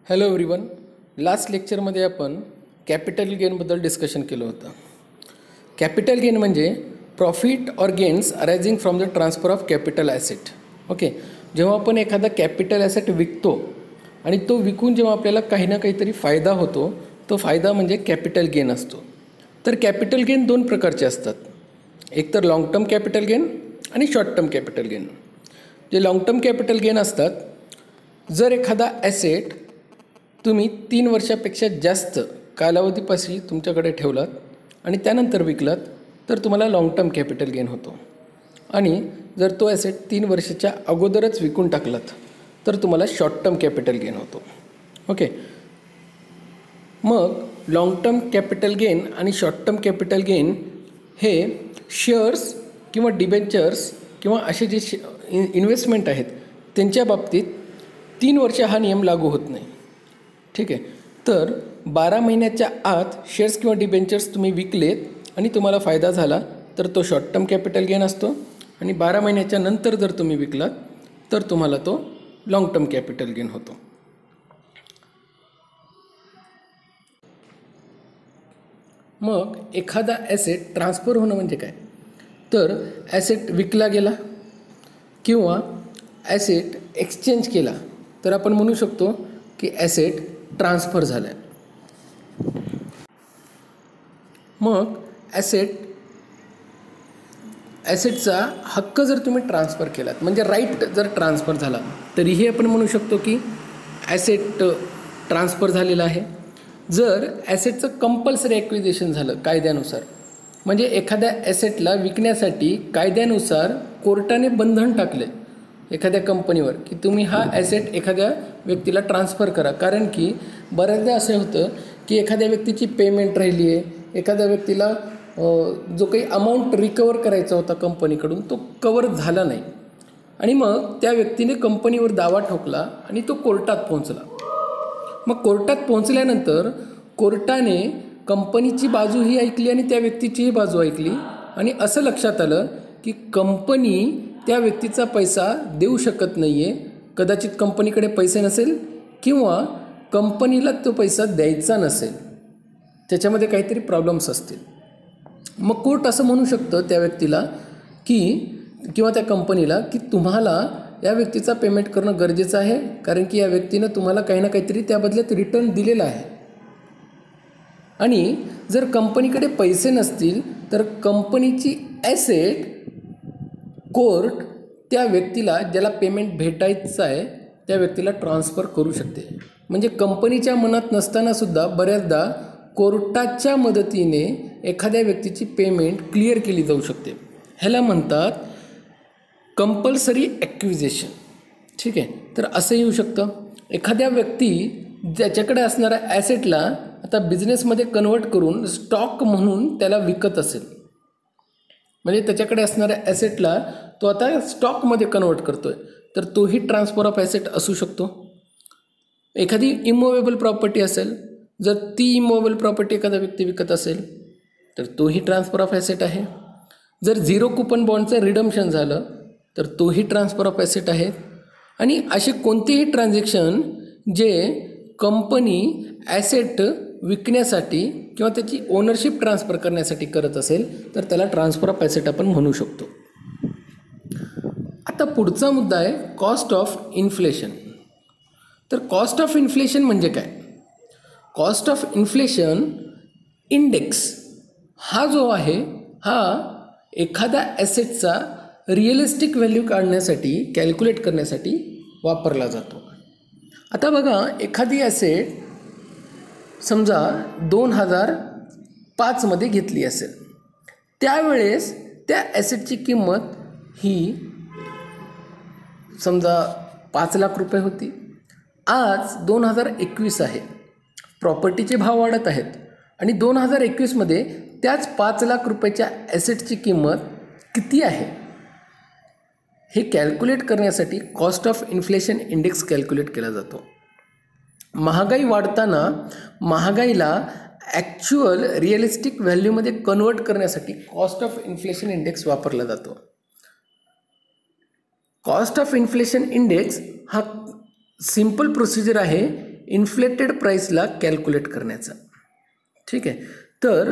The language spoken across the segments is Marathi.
Hello everyone. लास्ट लेक्चरमध्ये आपण कॅपिटल गेनबद्दल डिस्कशन केलं होतं. कॅपिटल गेन म्हणजे profit or gains arising from the transfer of capital asset. Okay, जेव्हा आपण एखादा कॅपिटल ॲसेट विकतो आणि तो विकून जेव्हा आपल्याला काही ना काहीतरी फायदा होतो, तो फायदा म्हणजे कॅपिटल गेन असतो. तर कॅपिटल गेन दोन प्रकारचे असतात, एक तर लाँग टर्म कॅपिटल गेन आणि शॉर्ट टर्म कॅपिटल गेन. जे लाँग टर्म कॅपिटल गेन असतात, जर एखादा ॲसेट तुम्ही 3 वर्षापेक्षा जास्त कालावधीपाशी तुमच्याकडे ठेवलात आणि त्यानंतर विकलात तर तुम्हाला लाँग टर्म कॅपिटल गेन होतो. आणि जर तो ॲसेट 3 वर्षाच्या अगोदरच विकून टाकलात तर तुम्हाला शॉर्ट टर्म कॅपिटल गेन होतो. ओके, मग लाँग टर्म कॅपिटल गेन आणि शॉर्ट टर्म कॅपिटल गेन हे शेअर्स किंवा डिबेंचर्स किंवा असे जे इन्व्हेस्टमेंट आहेत त्यांच्या बाबतीत 3 वर्ष हा नियम लागू होत नाही. ठीक आहे, तर 12 महिन्याच्या आत शेअर्स किंवा डिबेंचर्स तुम्ही विकलेत आणि तुम्हाला फायदा झाला तर तो शॉर्ट टर्म कॅपिटल गेन असतो, आणि 12 महिन्याच्या नंतर जर तुम्ही विकलात तर तुम्हाला तो लाँग टर्म कॅपिटल गेन होतो. मग एखादा ॲसेट ट्रान्सफर होणं म्हणजे काय, तर ॲसेट विकला गेला किंवा ॲसेट एक्सचेंज केला तर आपण म्हणू शकतो की ॲसेट ट्रान्सफर झाला आहे. मग ॲसेटचा हक्क जर तुम्ही ट्रान्सफर केलात म्हणजे राईट जर ट्रान्सफर झाला तरीही आपण म्हणू शकतो की ॲसेट ट्रान्सफर झालेला आहे. जर ॲसेटचं कंपल्सरी ॲक्विजिशन झालं कायद्यानुसार, म्हणजे एखाद्या ॲसेटला विकण्यासाठी कायद्यानुसार कोर्टाने बंधन टाकले एखाद्या कंपनीवर की तुम्ही हा ॲसेट एखाद्या व्यक्तीला ट्रान्सफर करा, कारण की बऱ्याचदा असं होतं की एखाद्या व्यक्तीची पेमेंट राहिली आहे, एखाद्या व्यक्तीला जो काही अमाऊंट रिकवर करायचा होता कंपनीकडून तो कवर झाला नाही, आणि मग त्या व्यक्तीने कंपनीवर दावा ठोकला आणि तो कोर्टात पोहोचला. मग कोर्टात पोहोचल्यानंतर कोर्टाने कंपनीची बाजूही ऐकली आणि त्या व्यक्तीचीही बाजू ऐकली, आणि असं लक्षात आलं की कंपनी त्या व्यक्तीचा पैसा देऊ शकत नाही आहे. कदाचित कंपनीकडे पैसे नसेल किंवा कंपनीला तो पैसा द्यायचा नसेल, त्याच्यामध्ये काहीतरी प्रॉब्लेम्स असतील. मग कोर्ट असं म्हणू शकतं त्या व्यक्तीला की किंवा त्या कंपनीला की तुम्हाला या व्यक्तीचा पेमेंट करणं गरजेचं आहे, कारण की या व्यक्तीनं तुम्हाला काही ना काहीतरी त्या बदल्यात रिटर्न दिलेला आहे. आणि जर कंपनीकडे पैसे नसतील तर कंपनीची ॲसेट कोर्ट त्या व्यक्तीला ज्याला पेमेंट भेटायचं आहे त्या व्यक्तीला ट्रान्सफर करू शकते. म्हणजे कंपनीच्या मनात नसतानासुद्धा बऱ्याचदा कोर्टाच्या मदतीने एखाद्या व्यक्तीची पेमेंट क्लिअर केली जाऊ शकते. ह्याला म्हणतात कंपल्सरी ॲक्विजिशन. ठीक आहे, तर असं येऊ शकतं एखाद्या व्यक्ती ज्याच्याकडे असणाऱ्या ॲसेटला आता बिझनेसमध्ये कन्वर्ट करून स्टॉक म्हणून त्याला विकत असेल, म्हणजे त्याच्याकडे असणाऱ्या ॲसेटला तो आता स्टॉकमध्ये कन्वर्ट करतो आहे, तर तोही ट्रान्सफर ऑफ ॲसेट असू शकतो. एखादी इमोवेबल प्रॉपर्टी असेल, जर ती इमोवेबल प्रॉपर्टी एखादा व्यक्ती विकत असेल तर तोही ट्रान्सफर ऑफ ॲसेट आहे. जर 0 कुपन बॉन्डचं रिडम्शन झालं तर तोही ट्रान्सफर ऑफ ॲसेट आहे. आणि असे कोणतेही ट्रान्झॅक्शन जे कंपनी ॲसेट विकण्यासाठी किंवा त्याची ओनरशिप ट्रान्सफर करण्यासाठी करत असेल तर त्याला ट्रान्सफर ऑफ ॲसेट आपण म्हणू शकतो. आता पुढचा मुद्दा आहे कॉस्ट ऑफ इन्फ्लेशन. तर कॉस्ट ऑफ इन्फ्लेशन म्हणजे काय? कॉस्ट ऑफ इन्फ्लेशन इंडेक्स हा जो आहे हा एखाद्या ॲसेटचा रिअलिस्टिक व्हॅल्यू काढण्यासाठी कॅल्क्युलेट करण्यासाठी वापरला जातो. आता बघा, एखादी ॲसेट समजा 2005मध्ये घेतली असेल, त्यावेळेस त्या ॲसेटची किंमत ही समजा 5 लाख रुपये होती. आज 2021 आहे, प्रॉपर्टीचे भाव वाढत आहेत आणि 2021मध्ये त्याच 5 लाख रुपयाच्या ॲसेटची किंमत किती आहे हे कॅल्क्युलेट करण्यासाठी cost of inflation index calculate केला जातो. महागाई वाढताना महागाईला ॲक्च्युअल रिअलिस्टिक व्हॅल्यूमध्ये कन्वर्ट करण्यासाठी कॉस्ट ऑफ इन्फ्लेशन इंडेक्स वापरला जातो. कॉस्ट ऑफ इन्फ्लेशन इंडेक्स हा सिंपल प्रोसिजर आहे इन्फ्लेटेड प्राईसला कॅल्क्युलेट करण्याचा. ठीक आहे. तर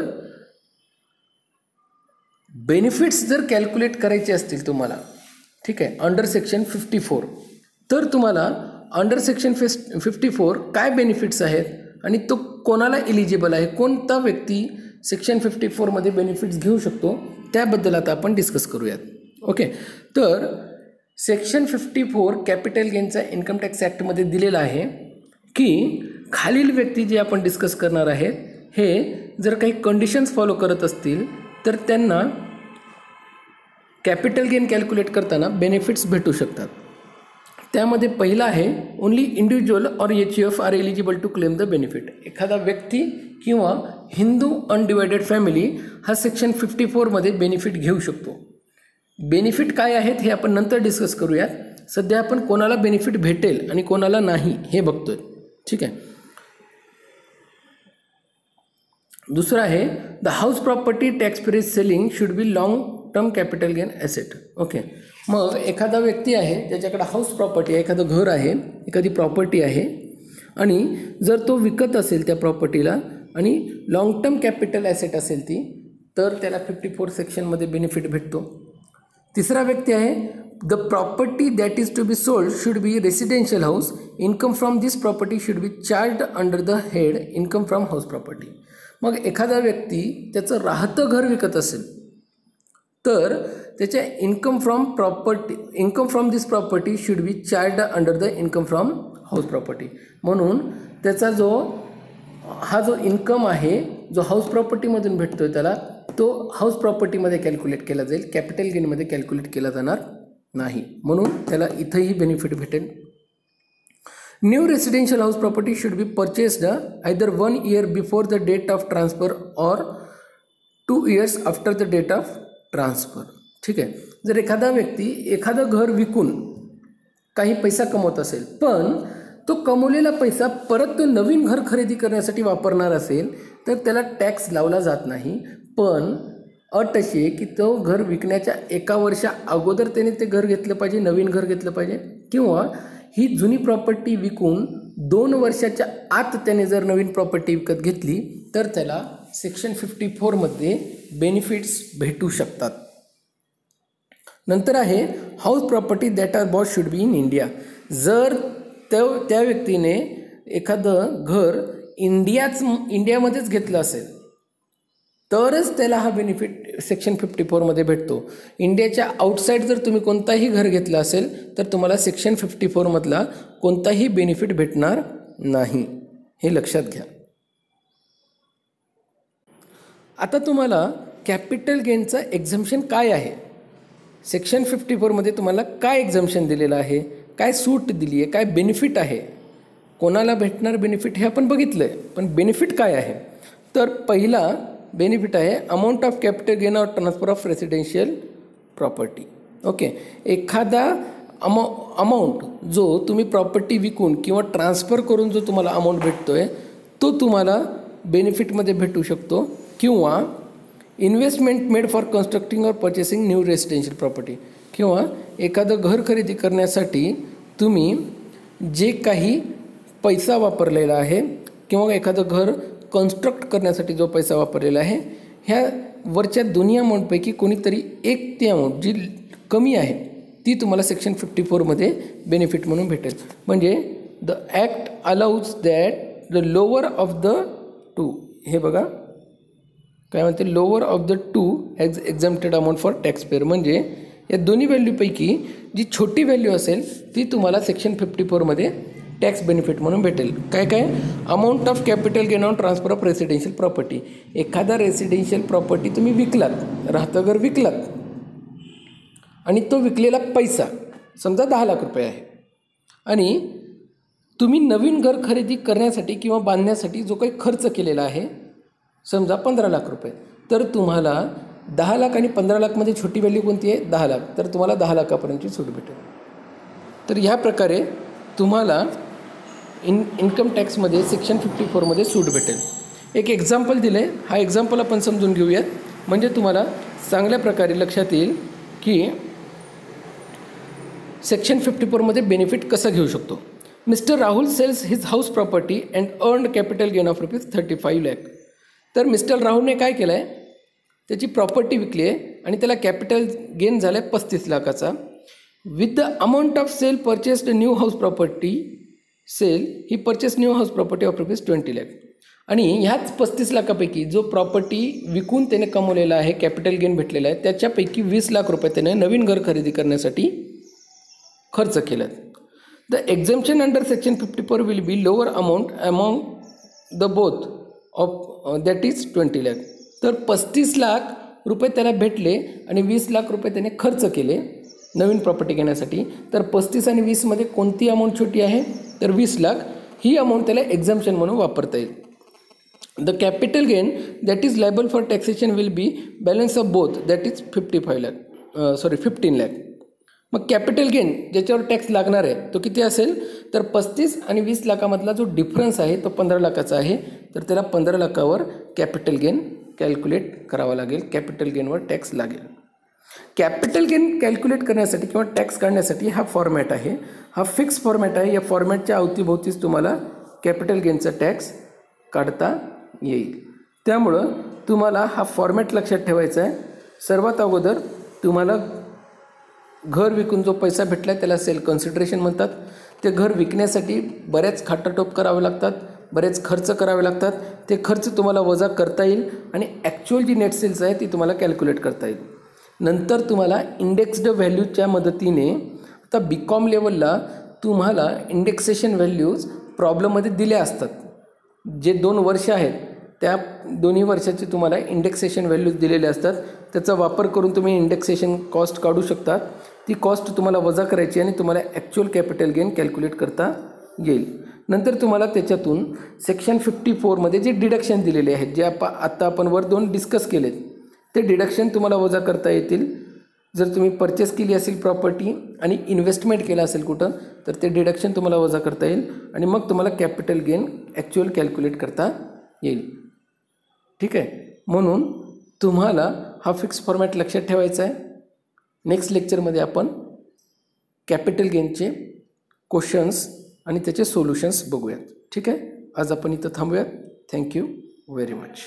बेनिफिट्स जर कॅल्क्युलेट करायचे असतील तुम्हाला, ठीक आहे, अंडर सेक्शन 54, तर तुम्हाला अंडर सेक्शन 54 काय बेनिफिट्स आहेत आणि तो कोणाला एलिजिबल आहे, कोणता व्यक्ती सेक्शन 54मध्ये बेनिफिट्स घेऊ शकतो, त्याबद्दल आता आपण डिस्कस करूयात. ओके. तर सेक्शन 54 कॅपिटल गेनचा इन्कम टॅक्स ॲक्टमध्ये दिलेला आहे की खालील व्यक्ती जे आपण डिस्कस करणार आहेत हे जर काही कंडिशन्स फॉलो करत असतील तर त्यांना कॅपिटल गेन कॅल्क्युलेट करताना बेनिफिट्स भेटू शकतात. त्यामध्ये पहिला आहे only individual or HUF are eligible to claim the benefit. एखादा व्यक्ती किंवा हिंदू अनडिवायडेड फॅमिली हा सेक्शन 54मध्ये बेनिफिट घेऊ शकतो. बेनिफिट काय आहेत हे आपण नंतर डिस्कस करूयात. सध्या आपण कोणाला बेनिफिट भेटेल आणि कोणाला नाही हे बघतोय. ठीक आहे. दुसरा आहे the house property tax free selling should be long term capital gain asset. Okay. मग एखादा व्यक्ती आहे ज्याच्याकडे हाऊस प्रॉपर्टी आहे, एखादं घर आहे, एखादी प्रॉपर्टी आहे आणि जर तो विकत असेल त्या प्रॉपर्टीला आणि लॉंग टर्म कॅपिटल ॲसेट असेल ती, तर त्याला 54 सेक्शनमध्ये बेनिफिट भेटतो. तिसरा व्यक्ती आहे the property that is to be sold should be residential house. Income from this property should be charge under the head income from house property. मग एखादा व्यक्ती त्याचं राहतं घर विकत असेल तर त्याच्या income from this property should be charge under the income from house property. म्हणून त्याचा हा जो इन्कम आहे जो हाऊस प्रॉपर्टीमधून भेटतोय त्याला तो हाऊस प्रॉपर्टीमध्ये कॅल्क्युलेट केला जाईल, कॅपिटल गेनमध्ये कॅल्क्युलेट केला जाणार नाही. म्हणून त्याला इथंही बेनिफिट भेटेल. New residential house property should be purchased either 1 year before the date of transfer or 2 years after the date of transfer. ठीक आहे. जर एखादा व्यक्ती एखादं घर विकून काही पैसा कमवत असेल पण तो कमवलेला पैसा परत तो नवीन घर खरेदी करण्यासाठी वापरणार असेल तर त्याला टॅक्स लावला जात नाही. पण अट अशी आहे की तो घर विकण्याच्या 1 वर्षा अगोदर त्याने ते घर घेतलं पाहिजे, नवीन घर घेतलं पाहिजे, किंवा ही जुनी प्रॉपर्टी विकून 2 वर्षाच्या आत त्याने जर नवीन प्रॉपर्टी विकत घेतली तर त्याला सेक्शन 54मध्ये बेनिफिट्स भेटू शकतात. नंतर आहे house property that are bought should be in India. जर त्या व्यक्तीने एखादं घर इंडियामध्येच घेतलं असेल तरच त्याला हा बेनिफिट सेक्शन 54मध्ये भेटतो. इंडियाच्या आउटसाईड जर तुम्ही कोणताही घर घेतलं असेल तर तुम्हाला सेक्शन 54मधला कोणताही बेनिफिट भेटणार नाही, हे लक्षात घ्या. आता तुम्हाला कॅपिटल गेनचं एक्झम्पशन काय आहे, सेक्शन 54मध्ये तुम्हाला काय एक्झम्पशन दिलेलं आहे, काय सूट दिली आहे, काय बेनिफिट आहे, कोणाला भेटणार बेनिफिट हे आपण बघितलं आहे. पण बेनिफिट काय आहे तर पहिला बेनिफिट आहे अमाऊंट ऑफ कॅपिटल गेन और transfer of residential property. Okay. एखादा अमाऊंट जो तुम्ही प्रॉपर्टी विकून किंवा ट्रान्सफर करून जो तुम्हाला अमाऊंट भेटतो आहे तो तुम्हाला बेनिफिटमध्ये भेटू शकतो. किंवा इन्व्हेस्टमेंट मेड फॉर कन्स्ट्रक्टिंग और परचेसिंग न्यू रेसिडेन्शियल प्रॉपर्टी. किंवा एखादं घर खरेदी करण्यासाठी तुम्ही जे काही पैसा वापरलेला आहे किंवा एखादं घर कन्स्ट्रक्ट करण्यासाठी जो पैसा वापरलेला आहे ह्या वरच्या दोन्ही अमाऊंटपैकी कोणीतरी एक ती अमाऊंट जी कमी आहे ती तुम्हाला सेक्शन 54मध्ये बेनिफिट म्हणून भेटेल. म्हणजे the act allows that the lower of the two, हे बघा काय म्हणते, lower of the two exempted amount for tax payer. म्हणजे या दोन्ही व्हॅल्यूपैकी जी छोटी व्हॅल्यू असेल ती तुम्हाला सेक्शन 54मध्ये टॅक्स बेनिफिट म्हणून भेटेल. काय काय, amount of capital gain on transfer of residential property. एखादा रेसिडेन्शियल प्रॉपर्टी तुम्ही विकलात, राहतं घर विकलात आणि तो विकलेला पैसा समजा 10 लाख रुपये आहे आणि तुम्ही नवीन घर खरेदी करण्यासाठी किंवा बांधण्यासाठी जो काही खर्च केलेला आहे समजा 15 लाख रुपये, तर तुम्हाला 10 लाख आणि 15 लाखमध्ये छोटी व्हॅल्यू कोणती आहे, 10 लाख, तर तुम्हाला 10 लाखापर्यंतची सूट भेटेल. तर ह्या प्रकारे तुम्हाला इन्कम टॅक्समध्ये सेक्शन 54मध्ये सूट भेटेल. एक एक्झाम्पल दिलं आहे, हा एक्झाम्पल आपण समजून घेऊयात म्हणजे तुम्हाला चांगल्या प्रकारे लक्षात येईल की सेक्शन 54मध्ये बेनिफिट कसं घेऊ शकतो. Mister Rahul cells his house property and earned capital gain of ₹35 lakh. तर मिस्टर राहुलने काय केलं आहे, त्याची प्रॉपर्टी विकली आहे आणि त्याला कॅपिटल गेन झालं आहे 35 लाखाचा. With the amount of sale purchased new house property sale ही purchase new house property of ₹20 lakh. आणि ह्याच 35 लाखापैकी जो प्रॉपर्टी विकून त्याने कमवलेला आहे, कॅपिटल गेन भेटलेला आहे, त्याच्यापैकी 20 लाख रुपये त्याने नवीन घर खरेदी करण्यासाठी खर्च केला. The exemption under section 54 will be lower amount among the both of that is 20 lakh. तर 35 लाख रुपये त्याला भेटले आणि 20 लाख रुपये त्याने खर्च केले नवीन प्रॉपर्टी घेण्यासाठी. तर 35 आणि 20मध्ये कोणती अमाऊंट छोटी आहे, तर 20 लाख ही अमाऊंट त्याला एक्झम्पशन म्हणून वापरता येईल. The capital gain that is liable for taxation will be balance of both that is 15 lakh. मग कॅपिटल गेन ज्याच्यावर टॅक्स लागणार आहे तो किती असेल, तर 35 आणि 20 लाखामधला जो डिफरन्स आहे तो 15 लाखाचा आहे. तर त्याला 15 लाखावर कॅपिटल गेन कॅल्क्युलेट करावा लागेल, कॅपिटल गेनवर टॅक्स लागेल. कॅपिटल गेन कॅल्क्युलेट करण्यासाठी किंवा टॅक्स काढण्यासाठी हा फॉर्मॅट आहे, हा फिक्स फॉर्मॅट आहे. या फॉर्मॅटच्या अवतीभोवतीच तुम्हाला कॅपिटल गेनचा टॅक्स काढता येईल. त्यामुळं तुम्हाला हा फॉर्मॅट लक्षात ठेवायचा आहे. सर्वात अगोदर तुम्हाला घर विकून जो पैसा भेटला आहे त्याला सेल कन्सिडरेशन म्हणतात. ते घर विकण्यासाठी बऱ्याच खाटाटोप करावे लागतात, बरेच खर्च करावे लागतात. ते खर्च तुम्हाला वजा करता येईल आणि ॲक्च्युअल जी नेट सेल्स आहे ती तुम्हाला कॅल्क्युलेट करता येईल. नंतर तुम्हाला इंडेक्स्ड व्हॅल्यूजच्या मदतीने, आता BCom लेवलला तुम्हाला इंडेक्सेशन व्हॅल्यूज प्रॉब्लेममध्ये दिल्या असतात. जे 2 वर्ष आहेत त्या दोन्ही वर्षाचे तुम्हाला इंडेक्सेशन व्हॅल्यूज दिलेले असतात. त्याचा वापर करून तुम्ही इंडेक्सेशन कॉस्ट काढू शकता. ती कॉस्ट तुम्हाला वजा करायची आणि तुम्हाला ॲक्च्युअल कॅपिटल गेन कॅल्क्युलेट करता येईल. नंतर तुम्हाला त्याच्यातून सेक्शन 54मध्ये जे डिडक्शन दिलेले आहेत, जे आत्ता आपण वर 2 डिस्कस केलेत, ते डिडक्शन तुम्हाला वजा करता येतील. जर तुम्ही परचेस केली असेल प्रॉपर्टी आणि इन्व्हेस्टमेंट केलं असेल कुठं, तर ते डिडक्शन तुम्हाला वजा करता येईल आणि मग तुम्हाला कॅपिटल गेन ॲक्च्युअल कॅल्क्युलेट करता येईल. ठीक आहे, म्हणून तुम्हाला हा फिक्स फॉर्मॅट लक्षात ठेवायचा आहे. नेक्स्ट लेक्चरमध्ये आपण कॅपिटल गेनचे क्वेश्चन्स आणि त्याचे सोल्युशन्स बघूयात. ठीक आहे, आज आपण इथं थांबूयात. Thank you very much.